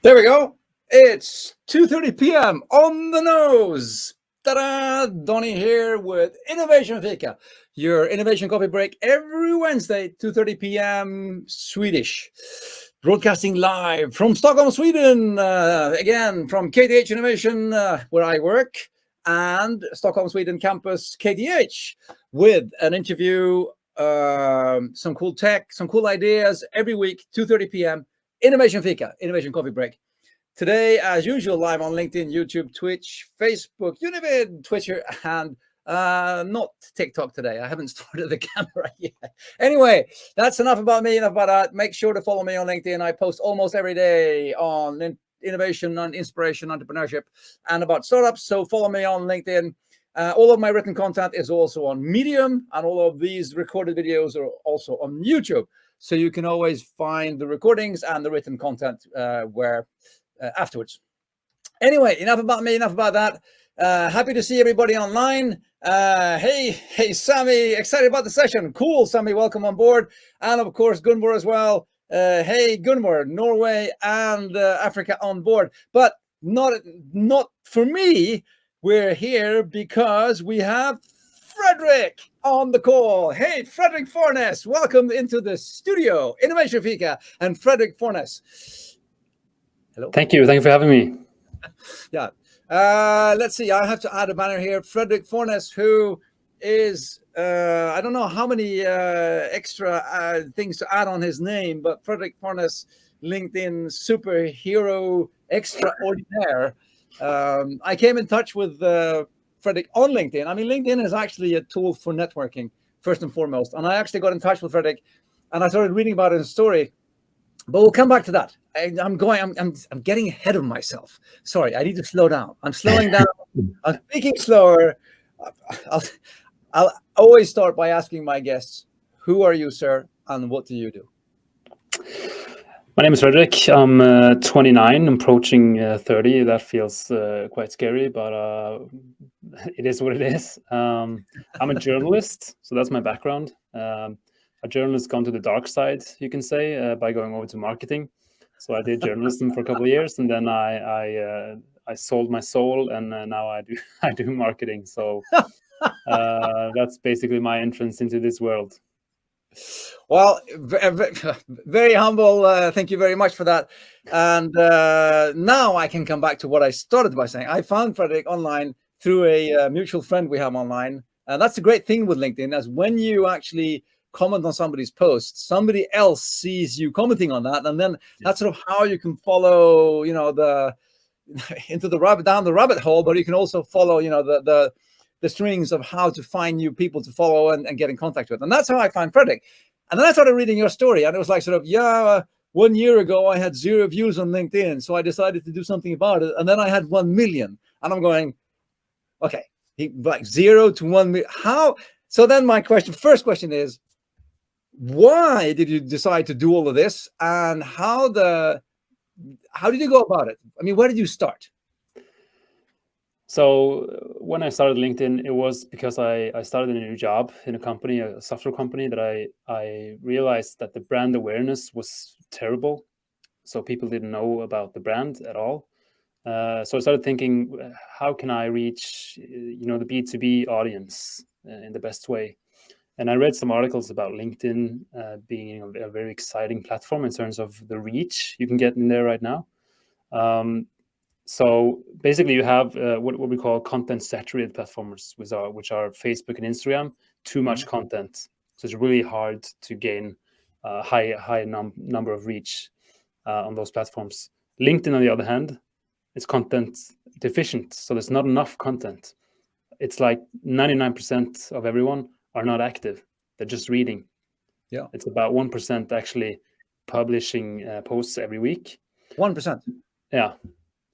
There we go. It's 2:30 p.m. on the nose. Ta-da! Donny here with Innovation Fika, your innovation coffee break every Wednesday, 2:30 p.m. Swedish. Broadcasting live from Stockholm, Sweden. Again, from KTH Innovation, where I work, and Stockholm, Sweden campus KTH, with an interview, some cool tech, some cool ideas every week, 2:30 p.m. Innovation Fika, Innovation Coffee Break. Today, as usual, live on LinkedIn, YouTube, Twitch, Facebook, Univid, Twitter, and not TikTok today. I haven't started the camera yet. Anyway, that's enough about me, enough about that. Make sure to follow me on LinkedIn. I post almost every day on innovation, on inspiration, entrepreneurship, and about startups. So follow me on LinkedIn. All of my written content is also on Medium, and all of these recorded videos are also on YouTube. So you can always find the recordings and the written content afterwards. Anyway, enough about me, enough about that. Happy to see everybody online. Hey, Sammy, excited about the session. Cool, Sammy, welcome on board. And of course, Gunvor as well. Hey, Gunvor, Norway and Africa on board. But not for me. We're here because we have Fredrik on the call. Hey, Fredrik Fornes, welcome into the studio, Innovation Fika, and Fredrik Fornes. Hello. Thank you for having me. Yeah. Let's see. I have to add a banner here. Fredrik Fornes, who is, I don't know how many extra things to add on his name, but Fredrik Fornes, LinkedIn superhero extraordinaire. I came in touch with Fredrik on LinkedIn. I mean, LinkedIn is actually a tool for networking, first and foremost. And I actually got in touch with Fredrik, and I started reading about his story. But we'll come back to that. I'm getting ahead of myself. Sorry, I need to slow down. I'm slowing down. I'm speaking slower. I'll always start by asking my guests, who are you, sir, and what do you do? My name is Fredrik. I'm 29, approaching 30. That feels quite scary, but it is what it is. I'm a journalist, so that's my background. A journalist gone to the dark side, you can say, by going over to marketing. So I did journalism for a couple of years, and then I sold my soul, and now I do marketing. So that's basically my entrance into this world. Well, very humble. Thank you very much for that. And now I can come back to what I started by saying. I found Fredrik online through a mutual friend we have online. And that's the great thing with LinkedIn, as when you actually comment on somebody's post, somebody else sees you commenting on that, and then that's sort of how you can follow, down the rabbit hole. But you can also follow, the strings of how to find new people to follow and get in contact with. And that's how I find Fredrik. And then I started reading your story, and it was like 1 year ago I had 0 views on LinkedIn, so I decided to do something about it, and then I had 1 million, and I'm going, okay, like 0 to 1 million. How? So then my first question is, why did you decide to do all of this, and how did you go about it? I mean, where did you start? So when I started LinkedIn, it was because I started a new job in a company, a software company, that I realized that the brand awareness was terrible. So people didn't know about the brand at all. So I started thinking, how can I reach, the B2B audience in the best way? And I read some articles about LinkedIn being a very exciting platform in terms of the reach you can get in there right now. So basically, you have what we call content-saturated platforms, which are Facebook and Instagram. Too much content, so it's really hard to gain a high number of reach on those platforms. LinkedIn, on the other hand, is content deficient, so there's not enough content. It's like 99% of everyone are not active; they're just reading. Yeah, it's about 1% actually publishing posts every week. 1%. Yeah.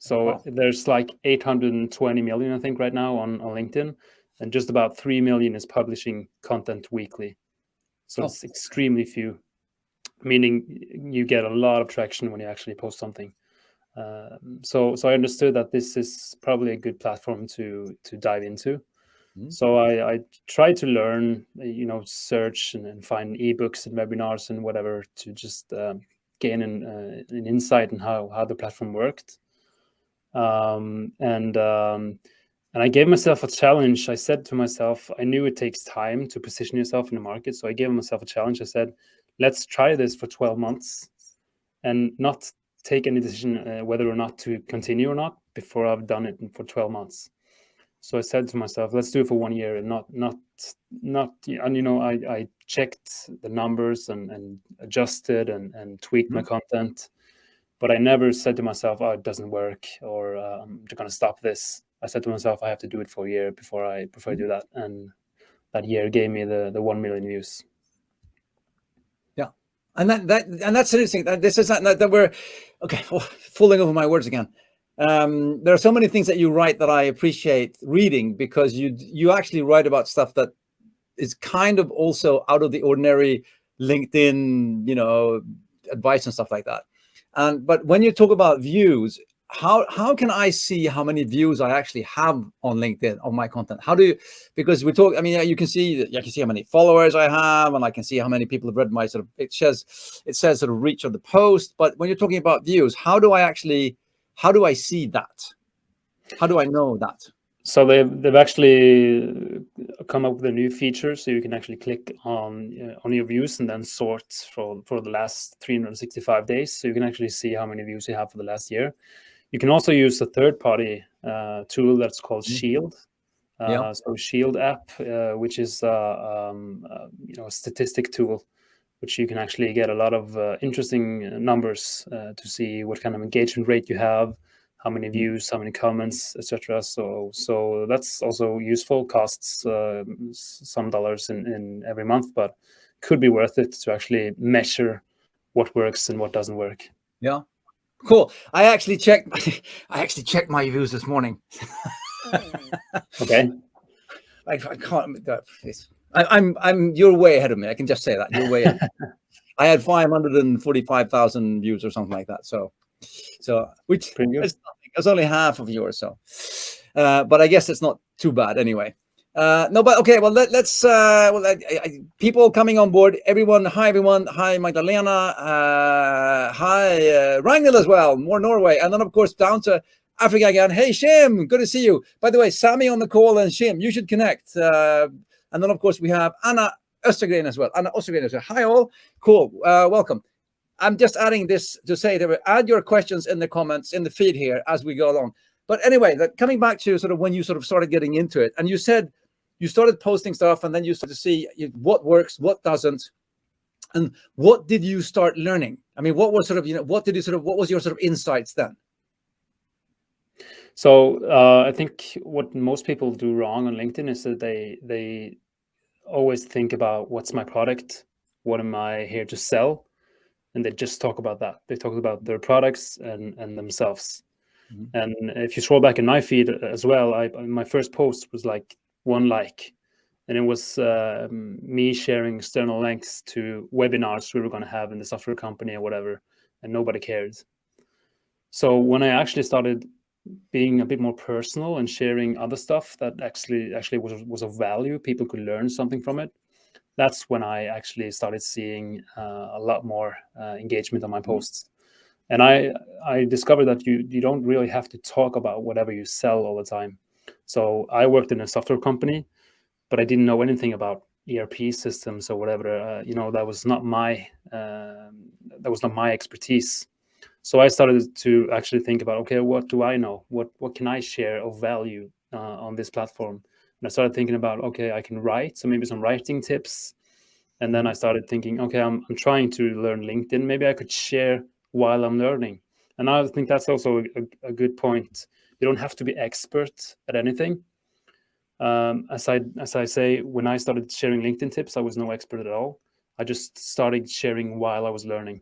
So there's like 820 million, I think, right now on LinkedIn, and just about 3 million is publishing content weekly. So it's extremely few, meaning you get a lot of traction when you actually post something. So I understood that this is probably a good platform to dive into. So I tried to learn, search and find ebooks and webinars and whatever to just gain an insight in how the platform worked. And I gave myself a challenge. I said to myself, I knew it takes time to position yourself in the market. So I gave myself a challenge. I said, let's try this for 12 months and not take any decision whether or not to continue or not before I've done it for 12 months. So I said to myself, let's do it for 1 year and not, and I checked the numbers and adjusted and tweaked my content. But I never said to myself, oh, it doesn't work, or I'm going to stop this. I said to myself, I have to do it for a year before I do that. And that year gave me the 1 million views. Yeah. And that's interesting. This is not that we're okay. Falling over my words again. There are so many things that you write that I appreciate reading, because you actually write about stuff that is kind of also out of the ordinary LinkedIn, advice and stuff like that. But when you talk about views, how can I see how many views I actually have on LinkedIn on my content? How do you, because we talk, I mean, you can see how many followers I have, and I can see how many people have read my it says sort of reach of the post. But when you're talking about views, how do I see that? How do I know that? So they've actually come up with a new feature, so you can actually click on your views and then sort for the last 365 days. So you can actually see how many views you have for the last year. You can also use a third-party tool that's called Shield. So Shield app, which is a statistic tool, which you can actually get a lot of interesting numbers to see what kind of engagement rate you have, how many views, how many comments, etc. So that's also useful. Costs some dollars in every month, but could be worth it to actually measure what works and what doesn't work. Yeah, cool. I actually checked my views this morning. Okay. I can't. I'm. You're way ahead of me. I can just say that you're way ahead. I had 545,000 views or something like that. So which pretty good. It's only half of yours. So, but I guess it's not too bad anyway. No, but okay. Well, let's. People coming on board. Everyone. Hi, everyone. Hi, Magdalena. Hi, Ragnhild as well. More Norway, and then of course down to Africa again. Hey, Shim. Good to see you. By the way, Sammy on the call and Shim, you should connect. And then of course we have Anna Östergren as well. Anna Östergren as well. Hi all. Cool. Welcome. I'm just adding this to say that add your questions in the comments in the feed here as we go along. But anyway, coming back to sort of when you sort of started getting into it, and you said you started posting stuff, and then you started to see what works, what doesn't, and what did you start learning? I mean, what was sort of what was your sort of insights then? So I think what most people do wrong on LinkedIn is that they always think about what's my product, what am I here to sell, and they just talk about that. They talk about their products and themselves. Mm-hmm. And if you scroll back in my feed as well, my first post was like 1 like, and it was me sharing external links to webinars we were going to have in the software company or whatever, and nobody cared. So when I actually started being a bit more personal and sharing other stuff that actually was of value, people could learn something from it, that's when I actually started seeing a lot more engagement on my posts. And I discovered that you don't really have to talk about whatever you sell all the time. So I worked in a software company, but I didn't know anything about ERP systems or whatever. That was not my expertise. So I started to actually think about, okay, what do I know? What can I share of value on this platform? And I started thinking about, okay, I can write, so maybe some writing tips. And then I started thinking, okay, I'm trying to learn LinkedIn. Maybe I could share while I'm learning. And I think that's also a good point. You don't have to be expert at anything. As I say, when I started sharing LinkedIn tips, I was no expert at all. I just started sharing while I was learning.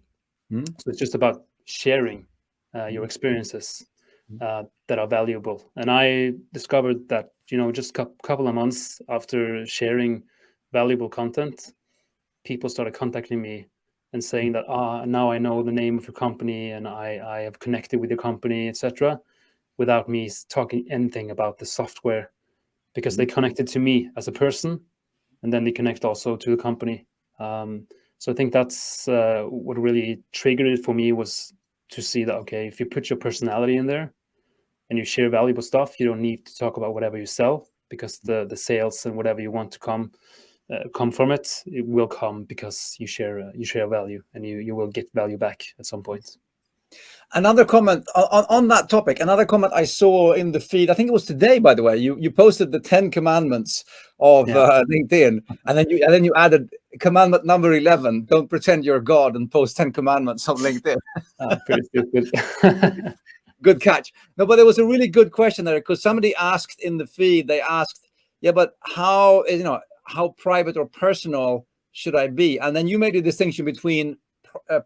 So it's just about sharing your experiences that are valuable. And I discovered that, just a couple of months after sharing valuable content, people started contacting me and saying that, now I know the name of your company and I have connected with your company, etc., without me talking anything about the software, because they connected to me as a person, and then they connect also to the company. So I think that's what really triggered it for me, was to see that, okay, if you put your personality in there and you share valuable stuff, you don't need to talk about whatever you sell, because the sales and whatever you want to come from it, it will come because you share value, and you will get value back at some point. Another comment on that topic. Another comment I saw in the feed. I think it was today, by the way. You posted the 10 commandments of LinkedIn, and then you added commandment number 11: don't pretend you're God and post 10 commandments on LinkedIn. Pretty stupid. Good catch. No, but there was a really good question there, because somebody asked in the feed. They asked, "Yeah, but how how private or personal should I be?" And then you made a distinction between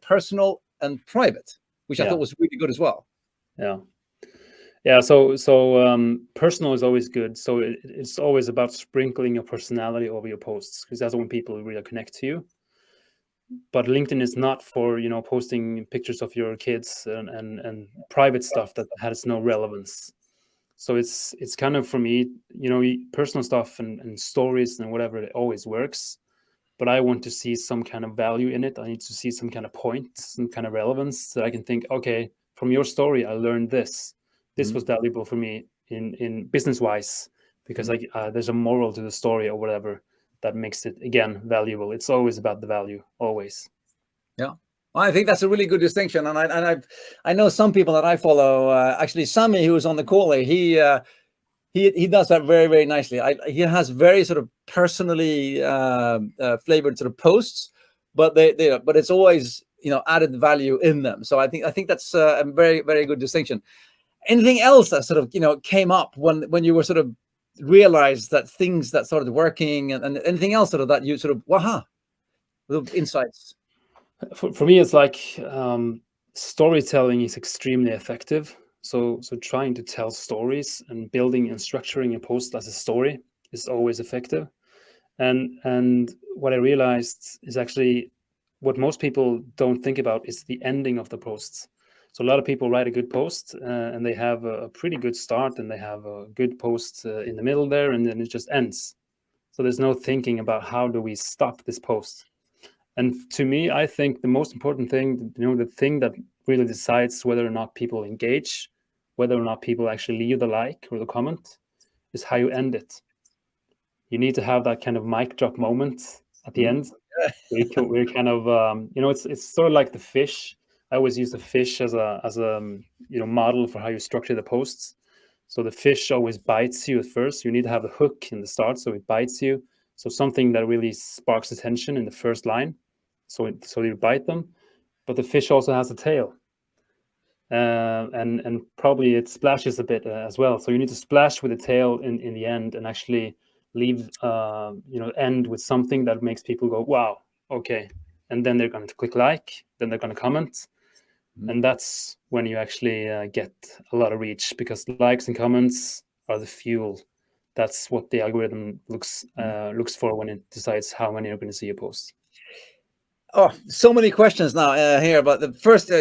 personal and private, which I thought was really good as well. Yeah. So personal is always good. So it's always about sprinkling your personality over your posts, because that's when people really connect to you. But LinkedIn is not for posting pictures of your kids and private stuff that has no relevance. So it's kind of, for me, personal stuff and stories and whatever, it always works. But I want to see some kind of value in it. I need to see some kind of point, some kind of relevance, that I can think, okay, from your story, I learned this. This was valuable for me in business wise, because there's a moral to the story or whatever that makes it, again, valuable. It's always about the value, always. Yeah, I think that's a really good distinction, and I know some people that I follow. Actually, Sami, who was on the call, he does that very, very nicely. He has very sort of personally flavored sort of posts, but but it's always added value in them. So I think that's a very, very good distinction. Anything else that sort of came up when you were sort of realized that things that started working, and anything else sort of that you sort of waha, little insights? For me, it's like storytelling is extremely effective. So trying to tell stories and building and structuring a post as a story is always effective. And what I realized is, actually, what most people don't think about is the ending of the posts. So a lot of people write a good post, and they have a pretty good start, and they have a good post in the middle there, and then it just ends. So there's no thinking about, how do we stop this post? And to me, I think the most important thing, the thing that really decides whether or not people engage, whether or not people actually leave the like or the comment, is how you end it. You need to have that kind of mic drop moment at the end. We're kind of, it's sort of like the fish. I always use the fish as a model for how you structure the posts. So the fish always bites you at first. You need to have a hook in the start, so it bites you. So something that really sparks attention in the first line. So you bite them, but the fish also has a tail, and probably it splashes a bit as well. So you need to splash with the tail in the end, and actually leave end with something that makes people go, wow, okay, and then they're going to click like, then they're going to comment, and that's when you actually get a lot of reach, because likes and comments are the fuel. That's what the algorithm looks for when it decides how many are going to see your post. Oh, so many questions now here. But the first,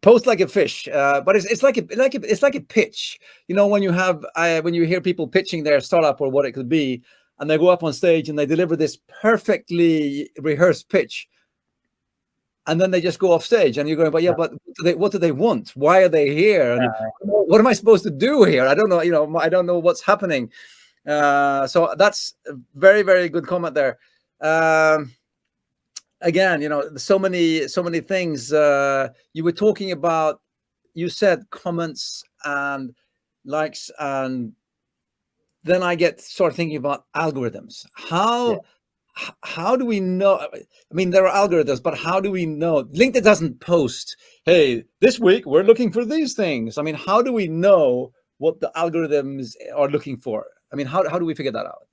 post like a fish. But it's like a pitch. When you have when you hear people pitching their startup or what it could be, and they go up on stage and they deliver this perfectly rehearsed pitch, and then they just go off stage, and you're going, but what do they want? Why are they here? And what am I supposed to do here? I don't know. I don't know what's happening. So that's a very, very good comment there. Again, so many things. You were talking about, you said comments and likes, and then I start thinking about algorithms. How do we know? I mean, there are algorithms, but how do we know? LinkedIn doesn't post, hey, this week we're looking for these things. I mean, how do we know what the algorithms are looking for? I mean, how do we figure that out?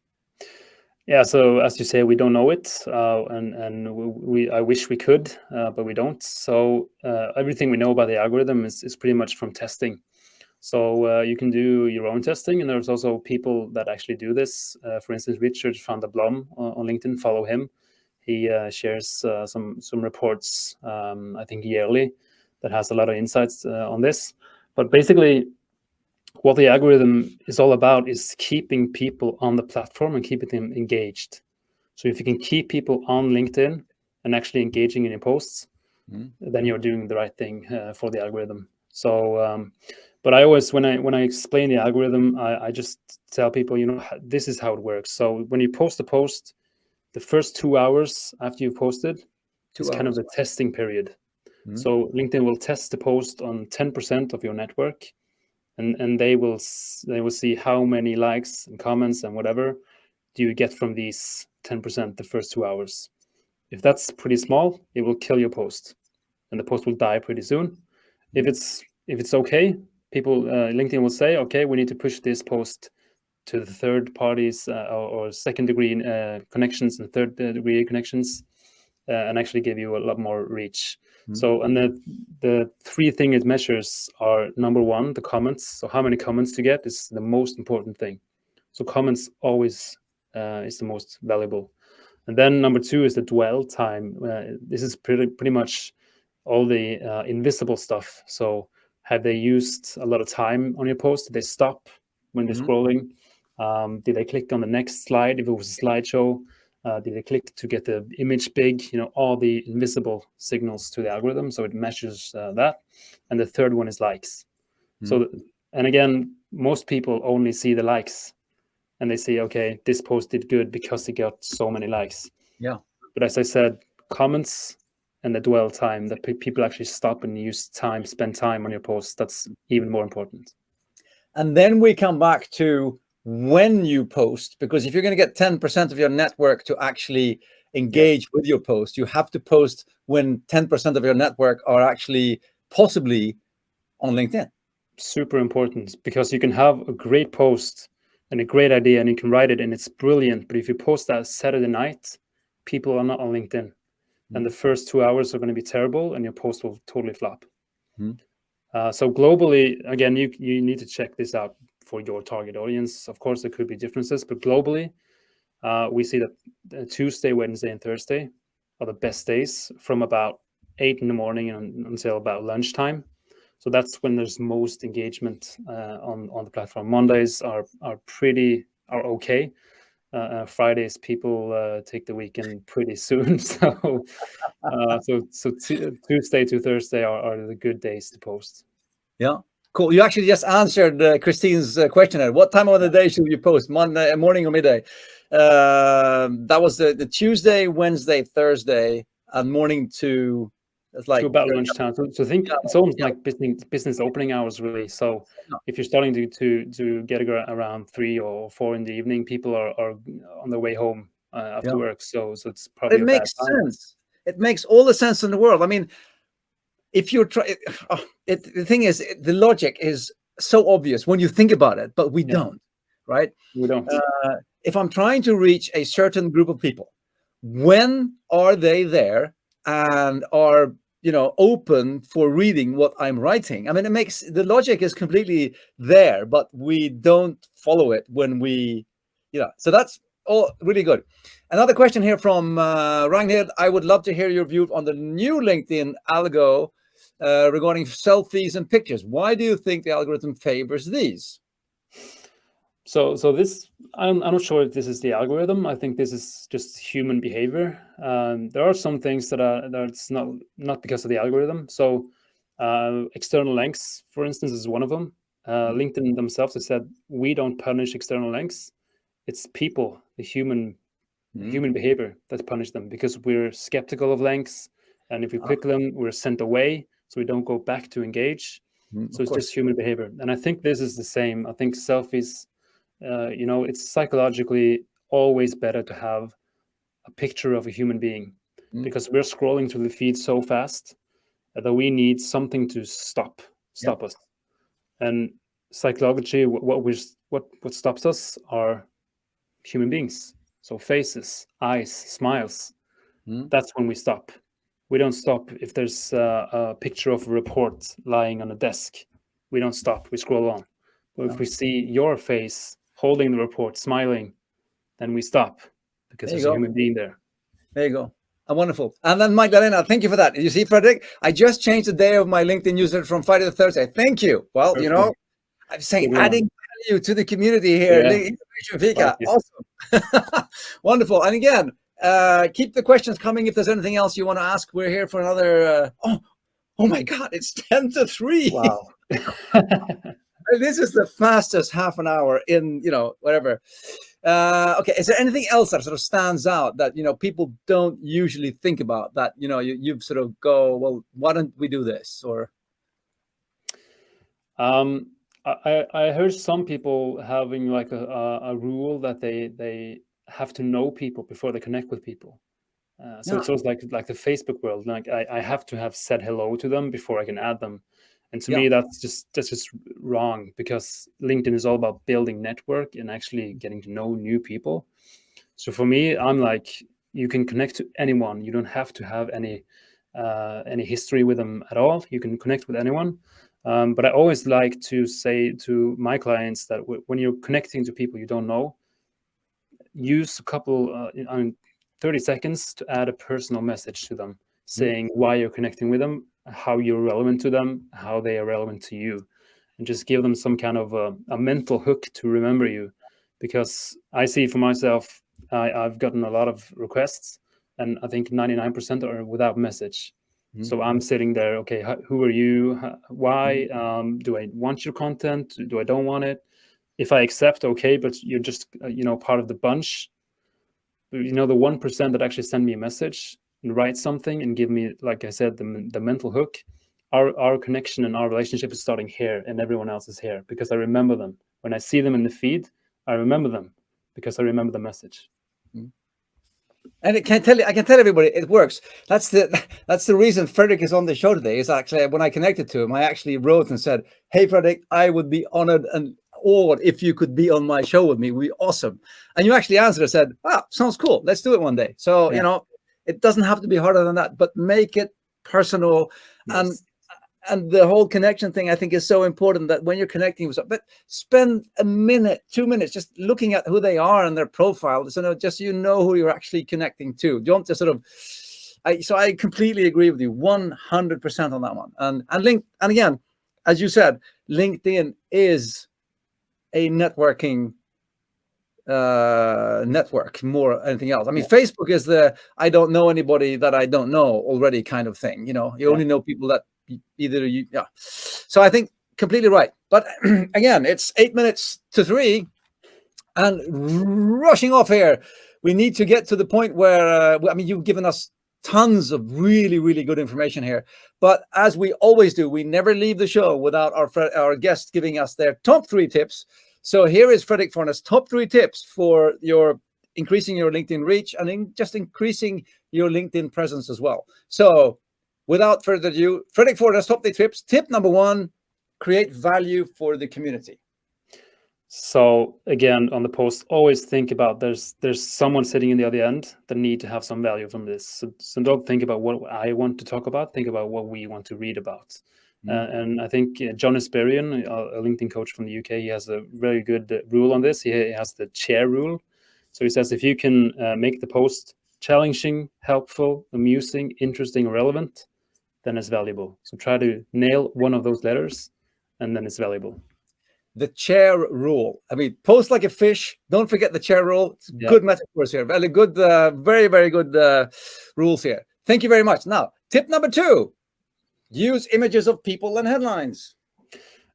Yeah, so as you say, we don't know it, and I wish we could, but we don't. So everything we know about the algorithm is pretty much from testing. So you can do your own testing, and there's also people that actually do this. For instance, Richard van der Blom on LinkedIn, follow him. He shares some reports, I think yearly, that has a lot of insights on this. But basically, what the algorithm is all about is keeping people on the platform and keeping them engaged. So if you can keep people on LinkedIn and actually engaging in your posts, then you're doing the right thing for the algorithm. So, but I always, when I explain the algorithm, I just tell people, this is how it works. So when you post a post, the first 2 hours after you've posted is kind of the testing period. So LinkedIn will test the post on 10% of your network, and they will see how many likes and comments and whatever do you get from these 10% the first 2 hours. If that's pretty small, it will kill your post, and the post will die pretty soon. If it's okay, people LinkedIn will say, okay, we need to push this post to the third parties or second degree connections and third degree connections, and actually give you a lot more reach. So, and the three things it measures are, number one, the comments. So how many comments you get is the most important thing. So comments always is the most valuable. And then number two is the dwell time. This is pretty much all the invisible stuff. So have they used a lot of time on your post? Did they stop when they're scrolling? Did they click on the next slide if it was a slideshow? Did they click to get the image big? All the invisible signals to the algorithm. So it measures that. And the third one is likes. So, and again, most people only see the likes, and they say, okay, this post did good because it got so many likes. Yeah. But as I said, comments and the dwell time, that people actually stop and spend time on your post, that's even more important. And then we come back to when you post, because if you're going to get 10% of your network to actually engage with your post, you have to post when 10% of your network are actually possibly on LinkedIn. Super important, because you can have a great post and a great idea and you can write it and it's brilliant, but if you post that Saturday night, people are not on LinkedIn, and the first 2 hours are going to be terrible and your post will totally flop. So globally, again, you need to check this out for your target audience. Of course, there could be differences, but globally, we see that Tuesday, Wednesday, and Thursday are the best days from about 8 in the morning until about lunchtime. So that's when there's most engagement on the platform. Mondays are okay. Fridays, people take the weekend pretty soon. So Tuesday to Thursday are the good days to post. Yeah, cool. You actually just answered Christine's question. What time of the day should you post? Monday morning or midday? That was the Tuesday, Wednesday, Thursday, and morning to to about lunchtime. So think it's almost like business opening hours, really. So if you're starting to get around 3 or 4 in the evening, people are on their way home after work. So it's probably it makes sense. It makes all the sense in the world. I mean, if you're the thing is, the logic is so obvious when you think about it, but we don't, right? We don't. If I'm trying to reach a certain group of people, when are they there and are open for reading what I'm writing? I mean, the logic is completely there, but we don't follow it when we, so that's all really good. Another question here from Ragnhild. I would love to hear your view on the new LinkedIn algo regarding selfies and pictures. Why do you think the algorithm favors these? So this, I'm not sure if this is the algorithm. I think this is just human behavior. There are some things that's not because of the algorithm. So external links, for instance, is one of them. LinkedIn themselves have said, we don't punish external links. It's people, the human behavior that punish them, because we're skeptical of links, and if we click them, we're sent away, so we don't go back to engage. So it's just human behavior, and I think this is the same. I think selfies, it's psychologically always better to have a picture of a human being, because we're scrolling through the feed so fast that we need something to stop us. And psychologically, what stops us are human beings. So faces, eyes, smiles. That's when we stop. We don't stop if there's a picture of a report lying on a desk. We don't stop. We scroll on. But if we see your face holding the report, smiling, then we stop, because there's a human being there. There you go. Wonderful. And then Magdalena, thank you for that. You see, Fredrik, I just changed the day of my LinkedIn newsletter from Friday to Thursday. Thank you. Well, Perfect. I'm saying adding value to the community here. Innovation Fika. Awesome. Wonderful. And again, Keep the questions coming. If there's anything else you want to ask, we're here for another. Oh my God! It's 10 to 3. Wow. This is the fastest half an hour in whatever. Okay, is there anything else that sort of stands out that people don't usually think about, that you sort of go, well, why don't we do this? Or I heard some people having like a rule that they have to know people before they connect with people. So it's almost like the Facebook world. Like I have to have said hello to them before I can add them. And to me, that's just wrong, because LinkedIn is all about building network and actually getting to know new people. So for me, I'm like, you can connect to anyone. You don't have to have any history with them at all. You can connect with anyone. But I always like to say to my clients that when you're connecting to people you don't know, use a couple 30 seconds to add a personal message to them, saying why you're connecting with them, how you're relevant to them, how they are relevant to you, and just give them some kind of a mental hook to remember you. Because I see for myself, I've gotten a lot of requests, and I think 99% are without message. So I'm sitting there, okay, who are you? Why? Do I want your content? Do I don't want it? If I accept, okay, but you're just part of the bunch. The 1% that actually send me a message and write something and give me, like I said, the mental hook. Our connection and our relationship is starting here, and everyone else is here, because I remember them. When I see them in the feed, I remember them because I remember the message. And I can tell everybody it works. That's the reason Fredrik is on the show today. Is actually, when I connected to him, I actually wrote and said, "Hey Fredrik, I would be honored and awed if you could be on my show with me. We'd be awesome." And you actually answered and said, "Ah, sounds cool. Let's do it one day." So it doesn't have to be harder than that, but make it personal. Yes. And the whole connection thing, I think, is so important, that when you're connecting with someone, but spend a minute, 2 minutes just looking at who they are and their profile, so just so you know who you're actually connecting to. Don't just sort of. So I completely agree with you, 100% on that one. And again, as you said, LinkedIn is a networking network more than anything else. I mean, Facebook is the I don't know anybody that I don't know already kind of thing. You only know people that either you. Yeah. So I think completely right. But again, it's 8 minutes to 3, and rushing off here. We need to get to the point where I mean, you've given us tons of really, really good information here. But as we always do, we never leave the show without our guests giving us their top 3 tips. So here is Fredrik Fornes' top 3 tips for your increasing your LinkedIn reach and just increasing your LinkedIn presence as well. So without further ado, Fredrik Fornes' top 3 tips. Tip number 1, create value for the community. So again, on the post, always think about there's someone sitting in the other end that need to have some value from this. So don't think about what I want to talk about. Think about what we want to read about. And I think John Esperian, a LinkedIn coach from the UK, he has a very good rule on this. He has the chair rule. So he says, if you can make the post challenging, helpful, amusing, interesting, relevant, then it's valuable. So try to nail one of those letters, and then it's valuable. The chair rule. I mean, post like a fish. Don't forget the chair rule. It's good metaphors here. Very good, very, very good rules here. Thank you very much. Now, tip number 2. Use images of people and headlines.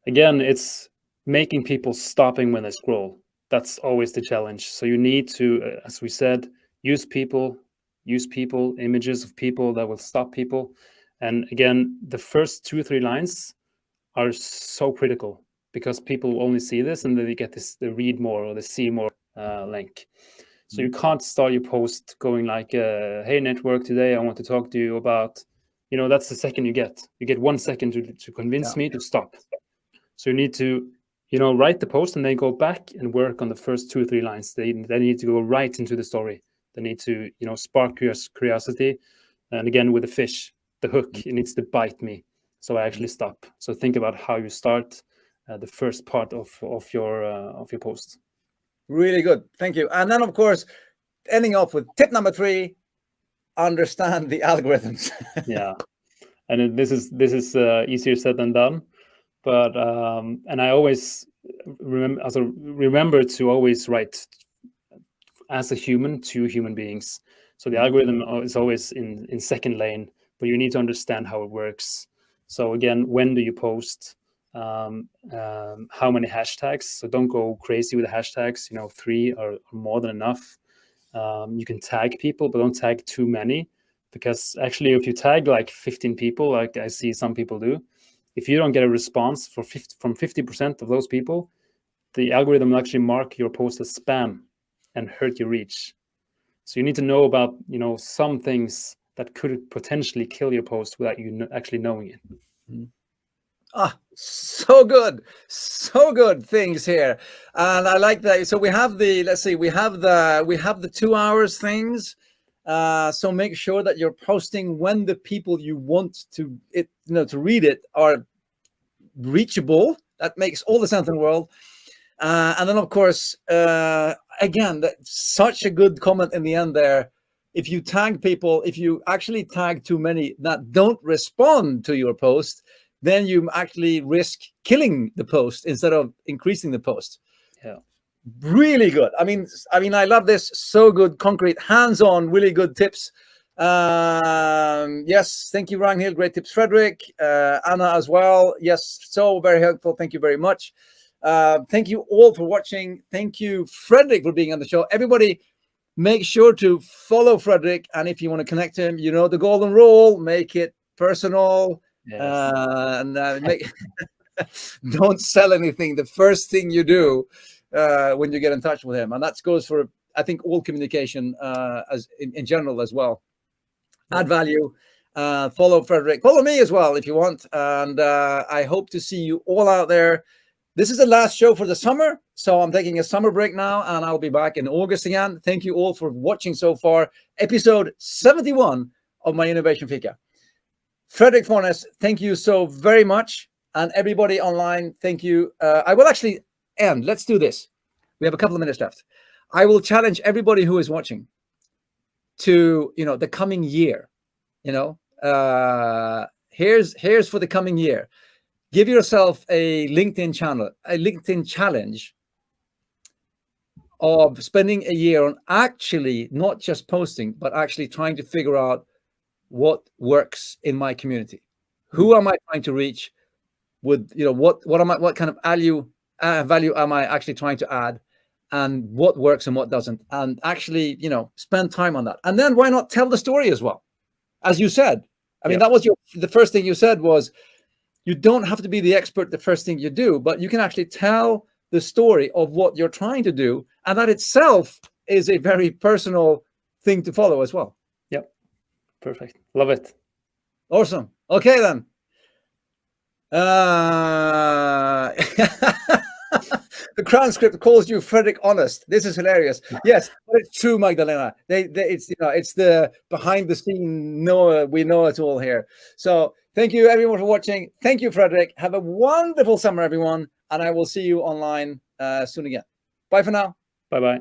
Again, it's making people stopping when they scroll. That's always the challenge. So you need to, as we said, use people, images of people that will stop people. And again, the first 2 or 3 lines are so critical, because people only see this and then they get this, they read more or they see more link. So you can't start your post going like, hey network, today I want to talk to you about, that's the second you get 1 second to convince me to stop. So you need to, write the post and then go back and work on the first 2 or 3 lines. They need to go right into the story. They need to, spark curiosity. And again, with the fish, the hook, it needs to bite me, so I actually stop. So think about how you start the first part of your post. Really good. Thank you. And then, of course, ending off with tip number 3, understand the algorithms. Yeah. And this is easier said than done. But and I always remember to always write as a human to human beings. So the algorithm is always in second lane, but you need to understand how it works. So again, when do you post? How many hashtags? So don't go crazy with the hashtags. 3 are more than enough. You can tag people, but don't tag too many, because actually, if you tag like 15 people, like I see some people do, if you don't get a response from 50% of those people, the algorithm will actually mark your post as spam and hurt your reach. So you need to know about some things that could potentially kill your post without you actually knowing it. So good things here, and I like that. So we have the we have the 2 hours things. So make sure that you're posting when the people you want to read it are reachable. That makes all the sense in the world. And then, of course, again, such a good comment in the end there. If you tag people, if you actually tag too many that don't respond to your post, then you actually risk killing the post instead of increasing the post. Yeah. Really good. I mean, I love this. So good, concrete, hands-on, really good tips. Yes, thank you, Ragnhild. Great tips, Fredrik. Anna as well. Yes, so very helpful. Thank you very much. Thank you all for watching. Thank you, Fredrik, for being on the show. Everybody, make sure to follow Fredrik, and if you want to connect him, the golden rule: make it personal. Yes. Don't sell anything the first thing you do when you get in touch with him, and that goes for, I think, all communication as in general as well. Add value. Follow Fredrik. Follow me as well if you want, and I hope to see you all out there. This is the last show for the summer, so I'm taking a summer break now, and I'll be back in August again. Thank you all for watching so far. Episode 71 of my Innovation Fika. Fredrik Fornes, thank you so very much. And everybody online, thank you. I will actually end. Let's do this. We have a couple of minutes left. I will challenge everybody who is watching to, the coming year. Here's for the coming year. Give yourself a LinkedIn challenge of spending a year on actually not just posting, but actually trying to figure out what works in my community. Who am I trying to reach with, what kind of value am I actually trying to add, and what works and what doesn't, and actually, spend time on that. And then why not tell the story as well? As you said, I mean, that was the first thing you said was, you don't have to be the expert the first thing you do, but you can actually tell the story of what you're trying to do. And that itself is a very personal thing to follow as well. Yep. Perfect. Love it. Awesome. Okay, then. The transcript calls you Fredrik Honest. This is hilarious. Yes, but it's true, Magdalena. It's the behind the scene. We know it all here. So thank you everyone for watching. Thank you, Fredrik. Have a wonderful summer, everyone, and I will see you online soon again. Bye for now. Bye-bye.